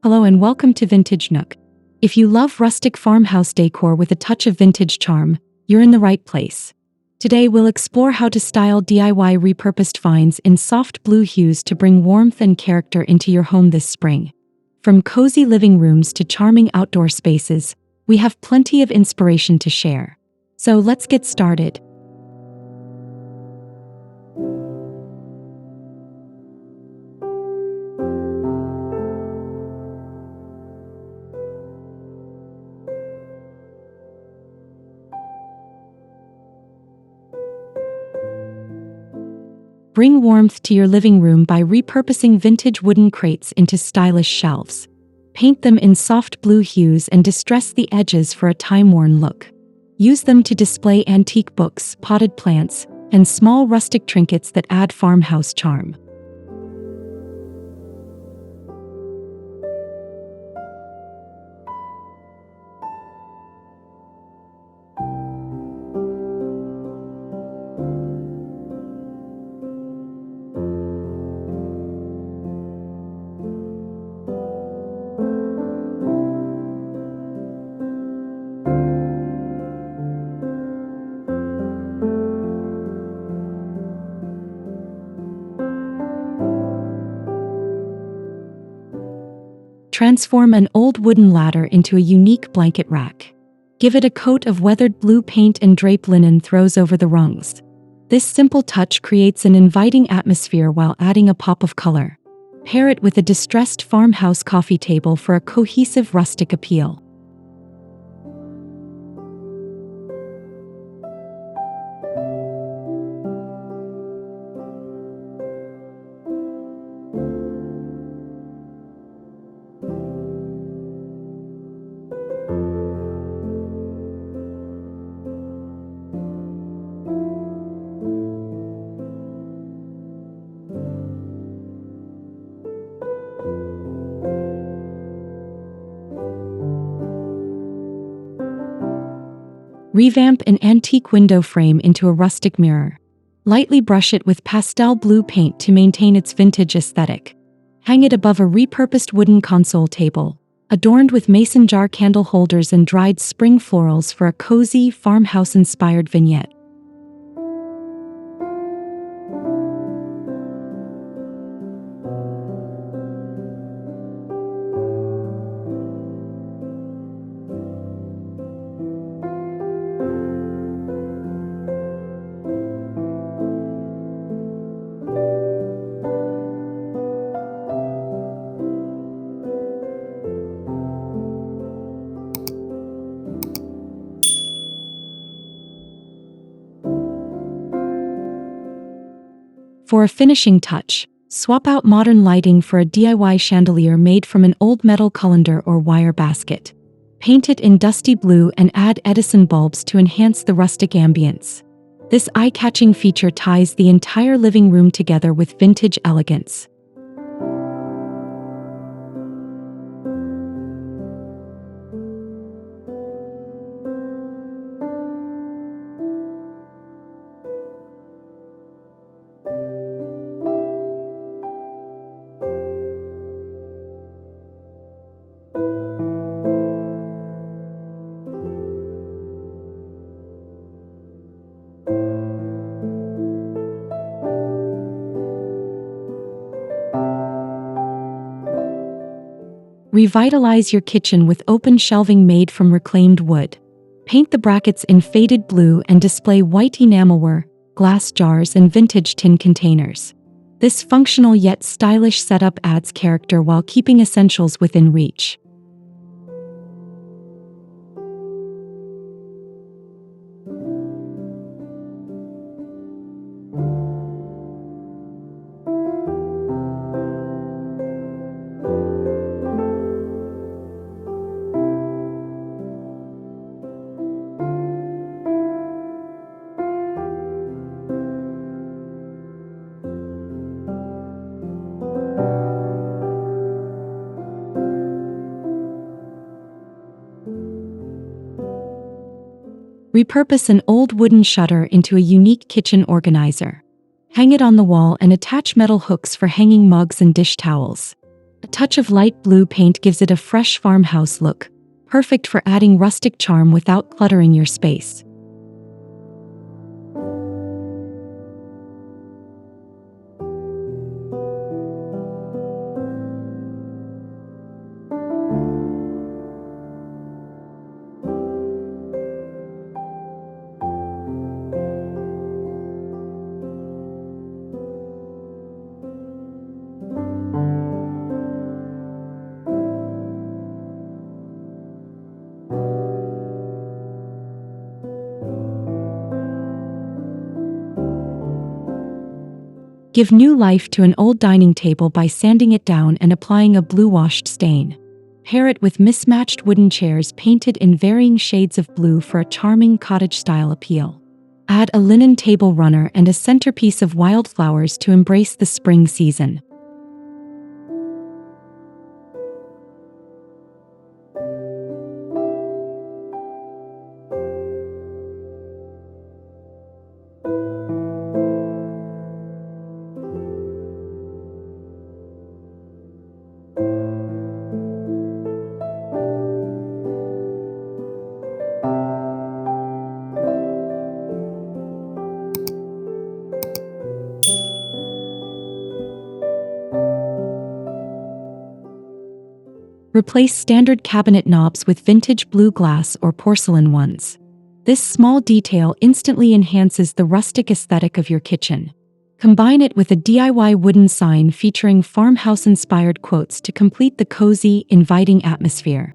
Hello and welcome to Vintage Nook. If you love rustic farmhouse decor with a touch of vintage charm, you're in the right place. Today we'll explore how to style DIY repurposed finds in soft blue hues to bring warmth and character into your home this spring. From cozy living rooms to charming outdoor spaces, we have plenty of inspiration to share. So let's get started. Bring warmth to your living room by repurposing vintage wooden crates into stylish shelves. Paint them in soft blue hues and distress the edges for a time-worn look. Use them to display antique books, potted plants, and small rustic trinkets that add farmhouse charm. Transform an old wooden ladder into a unique blanket rack. Give it a coat of weathered blue paint and drape linen throws over the rungs. This simple touch creates an inviting atmosphere while adding a pop of color. Pair it with a distressed farmhouse coffee table for a cohesive rustic appeal. Revamp an antique window frame into a rustic mirror. Lightly brush it with pastel blue paint to maintain its vintage aesthetic. Hang it above a repurposed wooden console table, adorned with mason jar candle holders and dried spring florals for a cozy, farmhouse-inspired vignette. For a finishing touch, swap out modern lighting for a DIY chandelier made from an old metal colander or wire basket. Paint it in dusty blue and add Edison bulbs to enhance the rustic ambience. This eye-catching feature ties the entire living room together with vintage elegance. Revitalize your kitchen with open shelving made from reclaimed wood. Paint the brackets in faded blue and display white enamelware, glass jars, and vintage tin containers. This functional yet stylish setup adds character while keeping essentials within reach. Repurpose an old wooden shutter into a unique kitchen organizer. Hang it on the wall and attach metal hooks for hanging mugs and dish towels. A touch of light blue paint gives it a fresh farmhouse look, perfect for adding rustic charm without cluttering your space. Give new life to an old dining table by sanding it down and applying a blue-washed stain. Pair it with mismatched wooden chairs painted in varying shades of blue for a charming cottage-style appeal. Add a linen table runner and a centerpiece of wildflowers to embrace the spring season. Replace standard cabinet knobs with vintage blue glass or porcelain ones. This small detail instantly enhances the rustic aesthetic of your kitchen. Combine it with a DIY wooden sign featuring farmhouse-inspired quotes to complete the cozy, inviting atmosphere.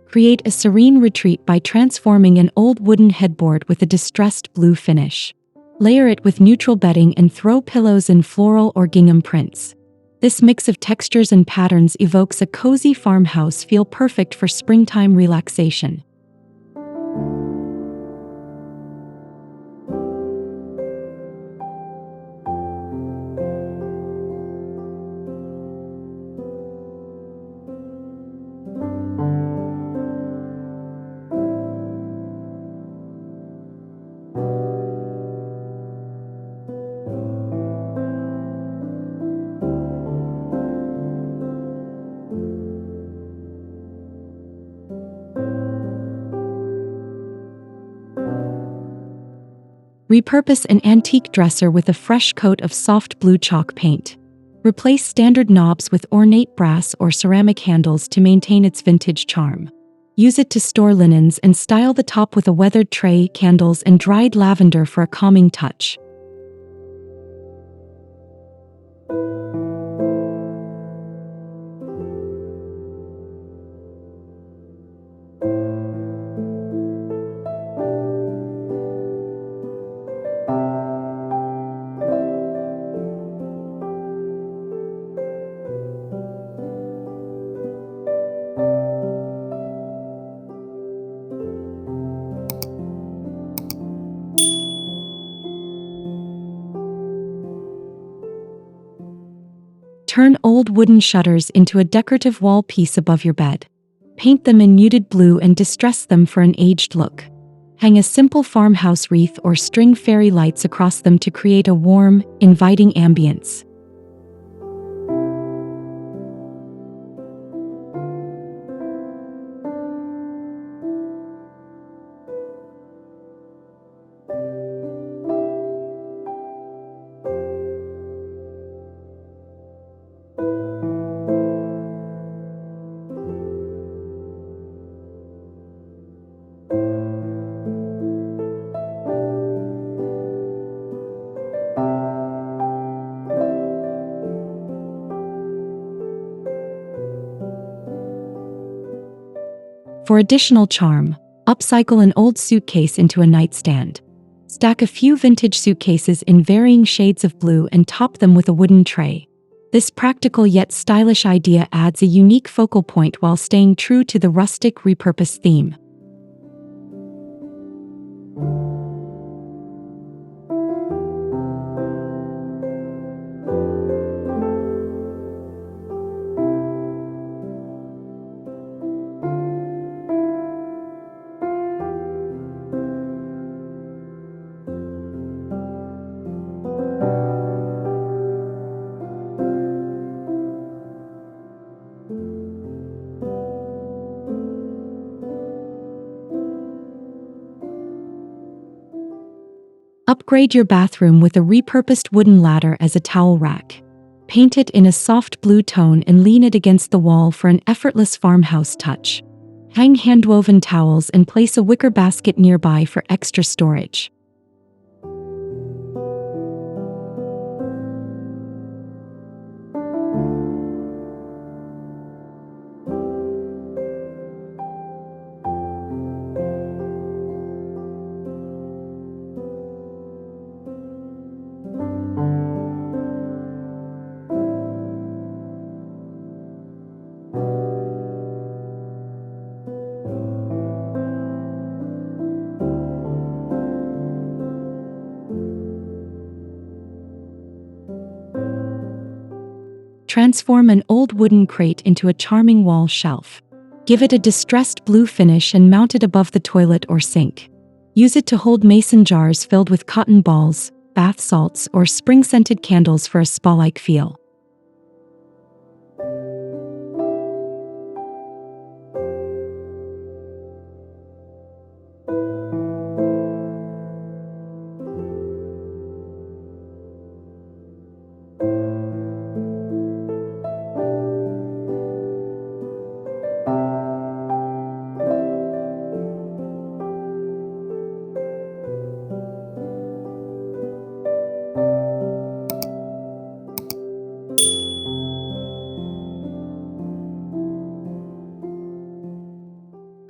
Create a serene retreat by transforming an old wooden headboard with a distressed blue finish. Layer it with neutral bedding and throw pillows in floral or gingham prints. This mix of textures and patterns evokes a cozy farmhouse feel perfect for springtime relaxation. Repurpose an antique dresser with a fresh coat of soft blue chalk paint. Replace standard knobs with ornate brass or ceramic handles to maintain its vintage charm. Use it to store linens and style the top with a weathered tray, candles, and dried lavender for a calming touch. Turn old wooden shutters into a decorative wall piece above your bed. Paint them in muted blue and distress them for an aged look. Hang a simple farmhouse wreath or string fairy lights across them to create a warm, inviting ambience. For additional charm, upcycle an old suitcase into a nightstand. Stack a few vintage suitcases in varying shades of blue and top them with a wooden tray. This practical yet stylish idea adds a unique focal point while staying true to the rustic repurpose theme. Upgrade your bathroom with a repurposed wooden ladder as a towel rack. Paint it in a soft blue tone and lean it against the wall for an effortless farmhouse touch. Hang hand-woven towels and place a wicker basket nearby for extra storage. Transform an old wooden crate into a charming wall shelf. Give it a distressed blue finish and mount it above the toilet or sink. Use it to hold mason jars filled with cotton balls, bath salts, or spring-scented candles for a spa-like feel.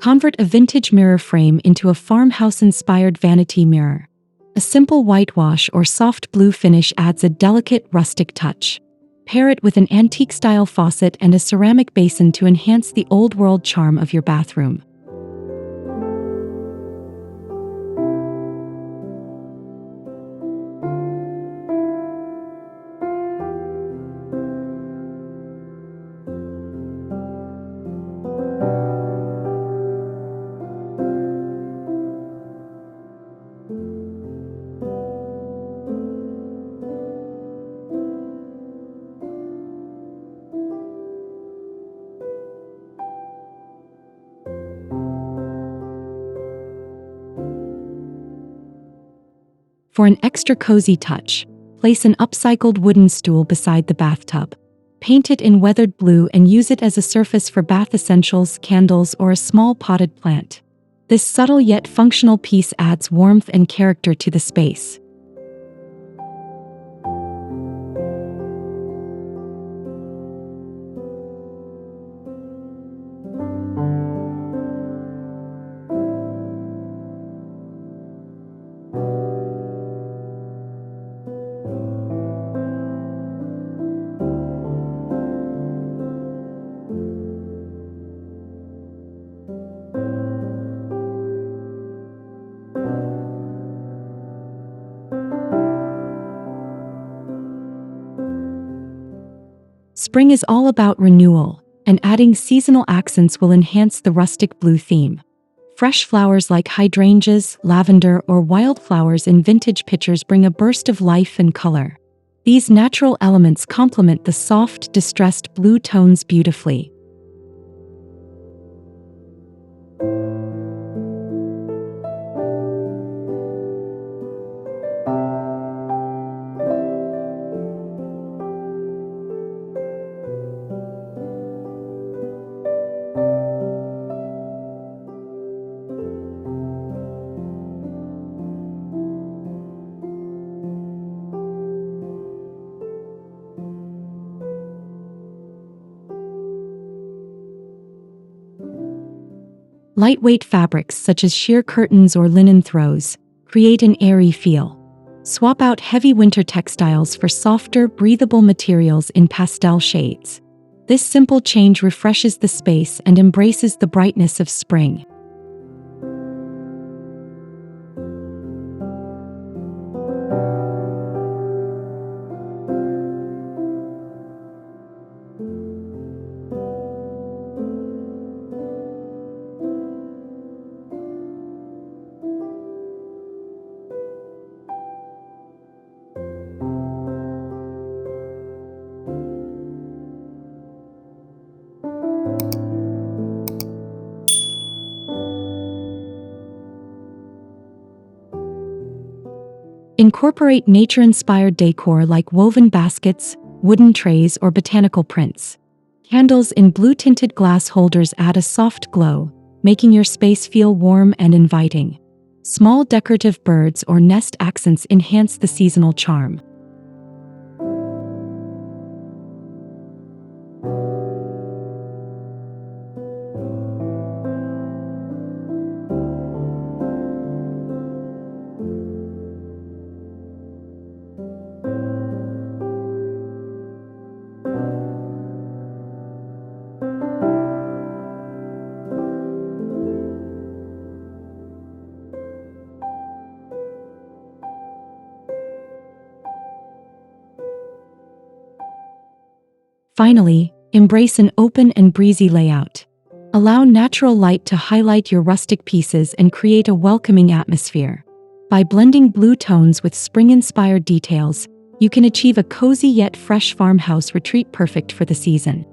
Convert a vintage mirror frame into a farmhouse-inspired vanity mirror. A simple whitewash or soft blue finish adds a delicate, rustic touch. Pair it with an antique-style faucet and a ceramic basin to enhance the old-world charm of your bathroom. For an extra cozy touch, place an upcycled wooden stool beside the bathtub. Paint it in weathered blue and use it as a surface for bath essentials, candles, or a small potted plant. This subtle yet functional piece adds warmth and character to the space. Spring is all about renewal, and adding seasonal accents will enhance the rustic blue theme. Fresh flowers like hydrangeas, lavender, or wildflowers in vintage pitchers bring a burst of life and color. These natural elements complement the soft, distressed blue tones beautifully. Lightweight fabrics such as sheer curtains or linen throws Create an airy feel. Swap out heavy winter textiles for softer, breathable materials in pastel shades. This simple change refreshes the space and embraces the brightness of spring. Incorporate nature-inspired decor like woven baskets, wooden trays, or botanical prints. Candles in blue-tinted glass holders add a soft glow, making your space feel warm and inviting. Small decorative birds or nest accents enhance the seasonal charm. Finally, embrace an open and breezy layout. Allow natural light to highlight your rustic pieces and create a welcoming atmosphere. By blending blue tones with spring-inspired details, you can achieve a cozy yet fresh farmhouse retreat perfect for the season.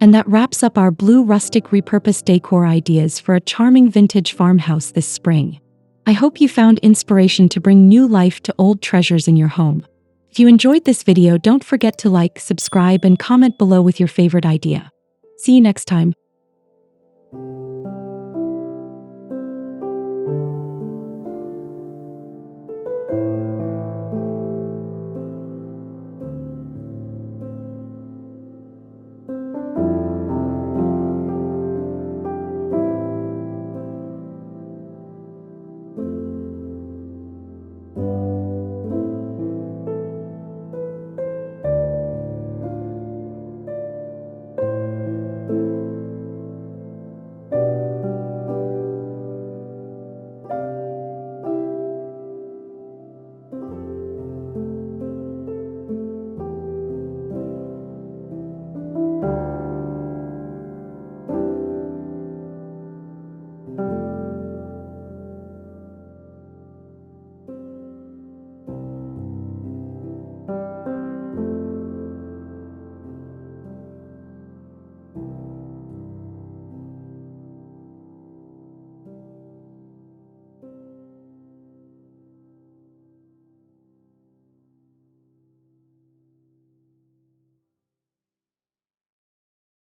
And that wraps up our Blue Rustic Repurposed Decor ideas for a charming vintage farmhouse this spring. I hope you found inspiration to bring new life to old treasures in your home. If you enjoyed this video, don't forget to like, subscribe, and comment below with your favorite idea. See you next time.